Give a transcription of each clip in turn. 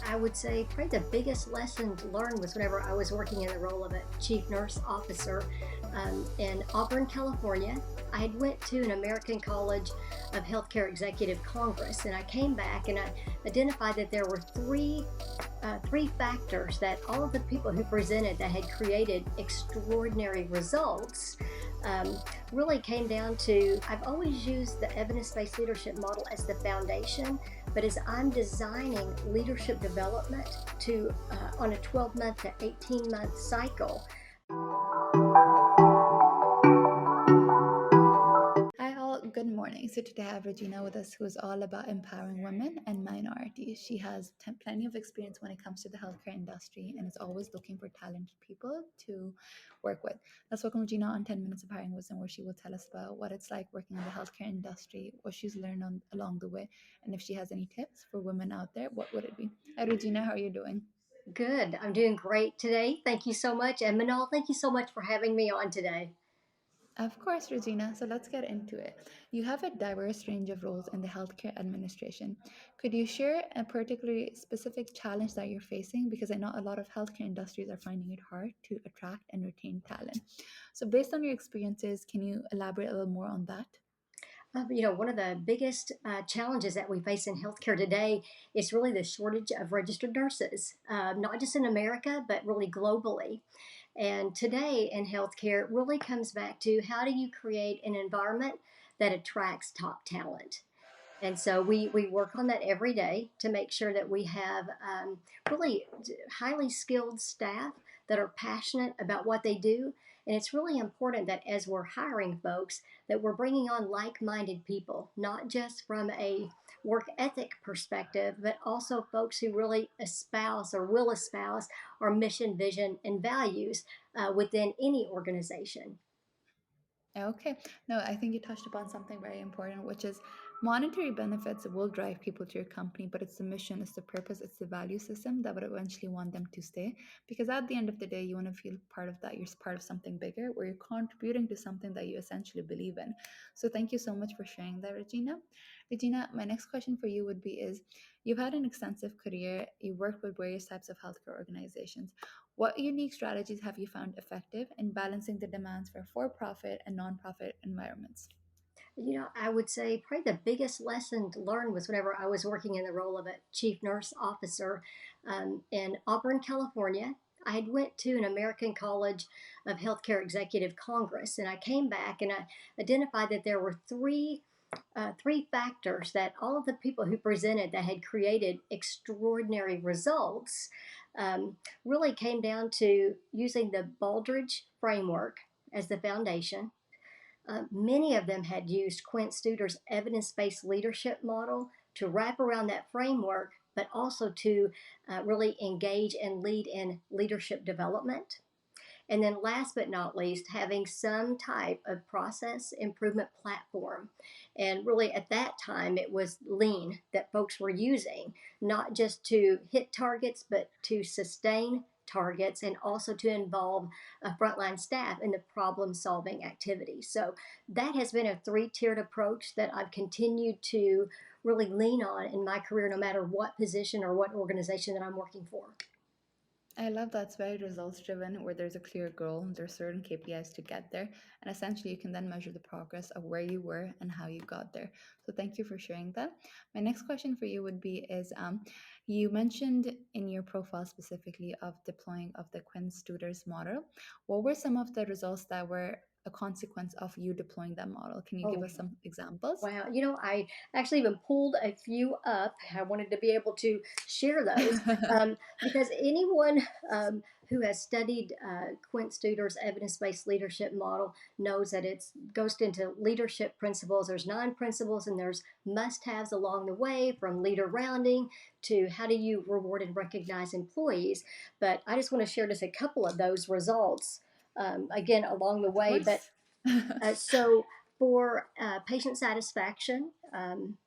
I would say probably the biggest lesson learned was whenever I was working in the role of a chief nurse officer in Auburn, California. I had went to an American College of Healthcare Executive Congress, and I came back and I identified that there were three factors that all of the people who presented that had created extraordinary results um, really came down to. I've always used the evidence-based leadership model as the foundation, but as I'm designing leadership development to on a 12-month to 18-month cycle. Hi, all. Good morning. So, today I have Regina with us, who is all about empowering women and minorities. She has plenty of experience when it comes to the healthcare industry and is always looking for talented people to work with. Let's welcome Regina on 10 Minutes of Hiring Wisdom, where she will tell us about what it's like working in the healthcare industry, what she's learned along the way, and if she has any tips for women out there, what would it be? Hi, Regina. How are you doing? Good. I'm doing great today. Thank you so much. And Manal, thank you so much for having me on today. Of course, Regina. So let's get into it. You have a diverse range of roles in the healthcare administration. Could you share a particularly specific challenge that you're facing? Because I know a lot of healthcare industries are finding it hard to attract and retain talent. So, based on your experiences, can you elaborate a little more on that? One of the biggest challenges that we face in healthcare today is really the shortage of registered nurses, not just in America, but really globally. And today in healthcare, it really comes back to how do you create an environment that attracts top talent? And so we work on that every day to make sure that we have really highly skilled staff that are passionate about what they do. And it's really important that as we're hiring folks, that we're bringing on like-minded people, not just from a work ethic perspective, but also folks who really espouse or will espouse our mission, vision, and values within any organization. Okay. No, I think you touched upon something very important, which is monetary benefits will drive people to your company, but it's the mission, it's the purpose, it's the value system that would eventually want them to stay. Because at the end of the day, you want to feel part of that. You're part of something bigger where you're contributing to something that you essentially believe in. So thank you so much for sharing that, Regina. Regina, my next question for you would be is you've had an extensive career, you worked with various types of healthcare organizations. What unique strategies have you found effective in balancing the demands for profit and nonprofit environments? I would say probably the biggest lesson learned was whenever I was working in the role of a chief nurse officer in Auburn, California. I had went to an American College of Healthcare Executive Congress, and I came back and I identified that there were three factors that all of the people who presented that had created extraordinary results really came down to using the Baldrige framework as the foundation. Many of them had used Quint Studer's evidence based leadership model to wrap around that framework, but also to really engage and lead in leadership development. And then, last but not least, having some type of process improvement platform. And really, at that time, it was lean that folks were using, not just to hit targets, but to sustain targets and also to involve frontline staff in the problem solving activities. So, that has been a three-tiered approach that I've continued to really lean on in my career, no matter what position or what organization that I'm working for. I love that it's very results driven, where there's a clear goal, there's certain KPIs to get there, and essentially you can then measure the progress of where you were and how you got there. So thank you for sharing that. My next question for you would be is you mentioned in your profile specifically of deploying of the Quinn Studers model. What were some of the results that were a consequence of you deploying that model? Can you give Oh, us some examples? wow. I actually even pulled a few up. I wanted to be able to share those because anyone who has studied Quint Studer's evidence-based leadership model knows that it goes into leadership principles. There's 9 principles and there's must-haves along the way, from leader rounding to how do you reward and recognize employees. But I just want to share just a couple of those results again along the Of way. But course. so for patient satisfaction,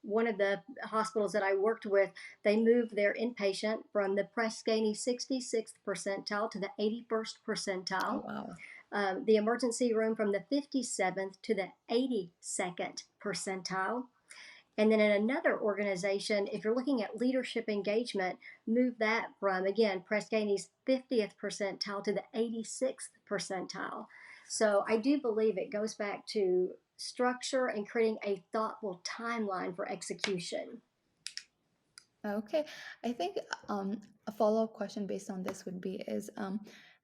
one of the hospitals that I worked with, they moved their inpatient from the Press Ganey 66th percentile to the 81st Oh, percentile. wow. The emergency room from the 57th to the 82nd percentile. And then in another organization, if you're looking at leadership engagement, move that from, again, Press-Ganey's 50th percentile to the 86th percentile. So I do believe it goes back to structure and creating a thoughtful timeline for execution. Okay, I think a follow-up question based on this would be is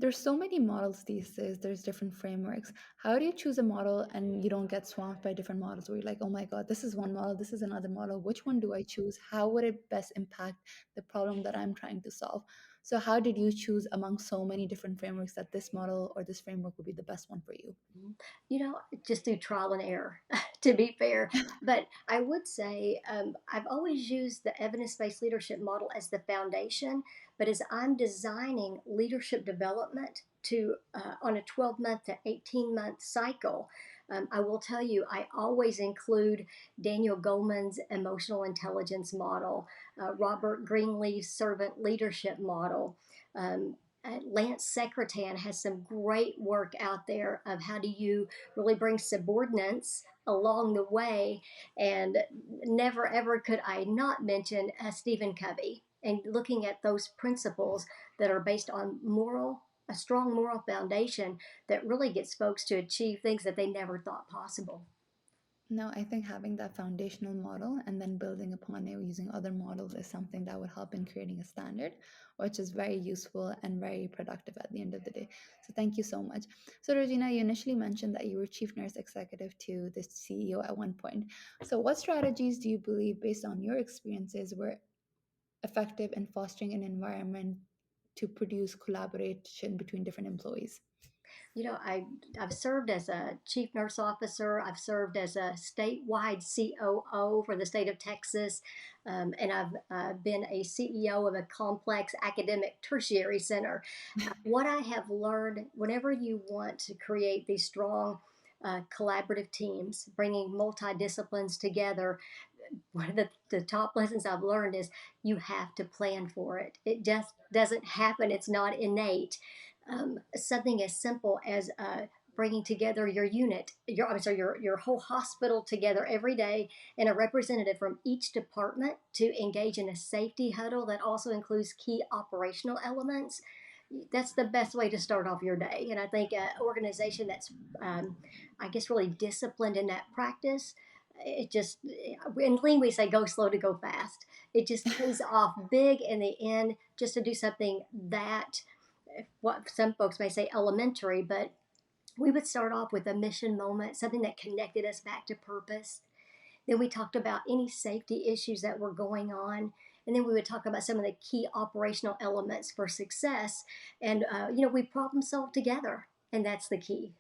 there's so many models these days, there's different frameworks. How do you choose a model and you don't get swamped by different models where you're like, oh my God, this is one model, this is another model. Which one do I choose? How would it best impact the problem that I'm trying to solve? So how did you choose among so many different frameworks that this model or this framework would be the best one for you? You know, just do trial and error, to be fair. But I would say I've always used the evidence based leadership model as the foundation. But as I'm designing leadership development to on a 12-month to 18-month cycle, I will tell you, I always include Daniel Goleman's emotional intelligence model, Robert Greenleaf's servant leadership model. Um, Lance Secretan has some great work out there of how do you really bring subordinates along the way. And never ever could I not mention Stephen Covey and looking at those principles that are based on a strong moral foundation that really gets folks to achieve things that they never thought possible. No, I think having that foundational model and then building upon it using other models is something that would help in creating a standard, which is very useful and very productive at the end of the day. So thank you so much. So Regina, you initially mentioned that you were chief nurse executive to the CEO at one point. So what strategies do you believe, based on your experiences, were effective in fostering an environment to produce collaboration between different employees? You know, I've served as a chief nurse officer. I've served as a statewide COO for the state of Texas, and I've been a CEO of a complex academic tertiary center. What I have learned, whenever you want to create these strong collaborative teams, bringing multidisciplines together, one of the top lessons I've learned is you have to plan for it. It just doesn't happen. It's not innate. Something as simple as bringing together your unit, your whole hospital together every day, and a representative from each department to engage in a safety huddle that also includes key operational elements. That's the best way to start off your day. And I think an organization that's, I guess, really disciplined in that practice, it just, in lean we say go slow to go fast. It just pays off big in the end just to do something that, what some folks may say elementary, but we would start off with a mission moment, something that connected us back to purpose. Then we talked about any safety issues that were going on. And then we would talk about some of the key operational elements for success. And, we problem solve together. And that's the key.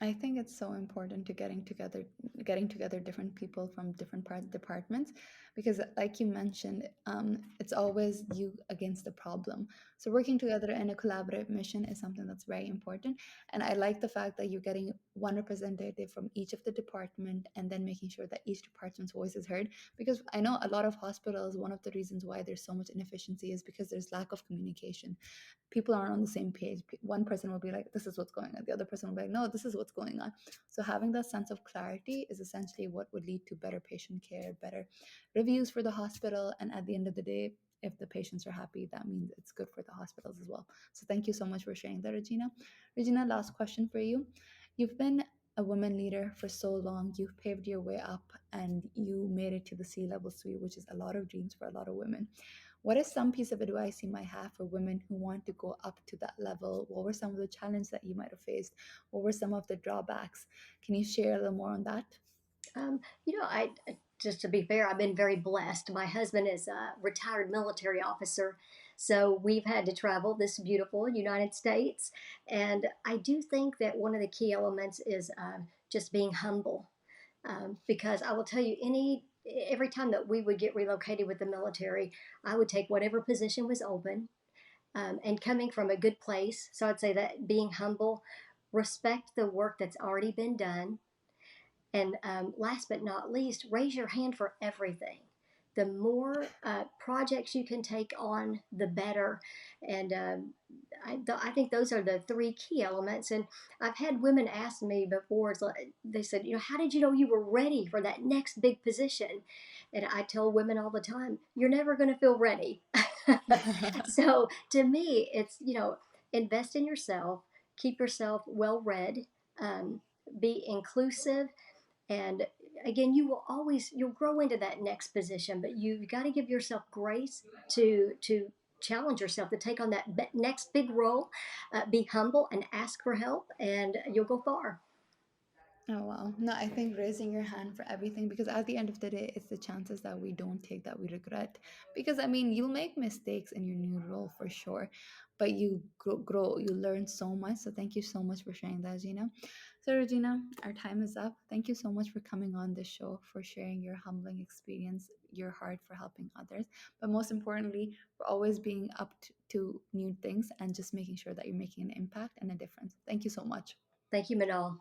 I think it's so important to getting together different people from different departments, because, like you mentioned, it's always you against the problem. So working together in a collaborative mission is something that's very important. And I like the fact that you're getting one representative from each of the department and then making sure that each department's voice is heard. Because I know a lot of hospitals, one of the reasons why there's so much inefficiency is because there's lack of communication. People aren't on the same page. One person will be like, this is what's going on. The other person will be like, no, this is what's going on. So having that sense of clarity is essentially what would lead to better patient care, better reviews for the hospital. And at the end of the day, if the patients are happy, that means it's good for the hospitals as well. So thank you so much for sharing that, Regina. Regina, last question for you. You've been a woman leader for so long. You've paved your way up and you made it to the C-level suite, which is a lot of dreams for a lot of women. What is some piece of advice you might have for women who want to go up to that level? What were some of the challenges that you might have faced? What were some of the drawbacks? Can you share a little more on that? I just to be fair, I've been very blessed. My husband is a retired military officer, so we've had to travel this beautiful United States, and I do think that one of the key elements is just being humble, because I will tell you, every time that we would get relocated with the military, I would take whatever position was open, and coming from a good place. So I'd say that being humble, respect the work that's already been done, and last but not least, raise your hand for everything. The more projects you can take on, the better. And I think those are the three key elements. And I've had women ask me before, it's like, they said, how did you know you were ready for that next big position? And I tell women all the time, you're never going to feel ready. So to me, it's, invest in yourself, keep yourself well read, um, be inclusive, and again, you'll grow into that next position, but you've got to give yourself grace to challenge yourself to take on that next big role. Be humble and ask for help, and you'll go far. Oh wow. No, I think raising your hand for everything, because at the end of the day, it's the chances that we don't take that we regret. Because I mean, you'll make mistakes in your new role for sure, but you grow, you learn so much. So thank you so much for sharing that, Gina. So Regina, our time is up. Thank you so much for coming on this show, for sharing your humbling experience, your heart for helping others, but most importantly, for always being up to new things and just making sure that you're making an impact and a difference. Thank you so much. Thank you, Manal.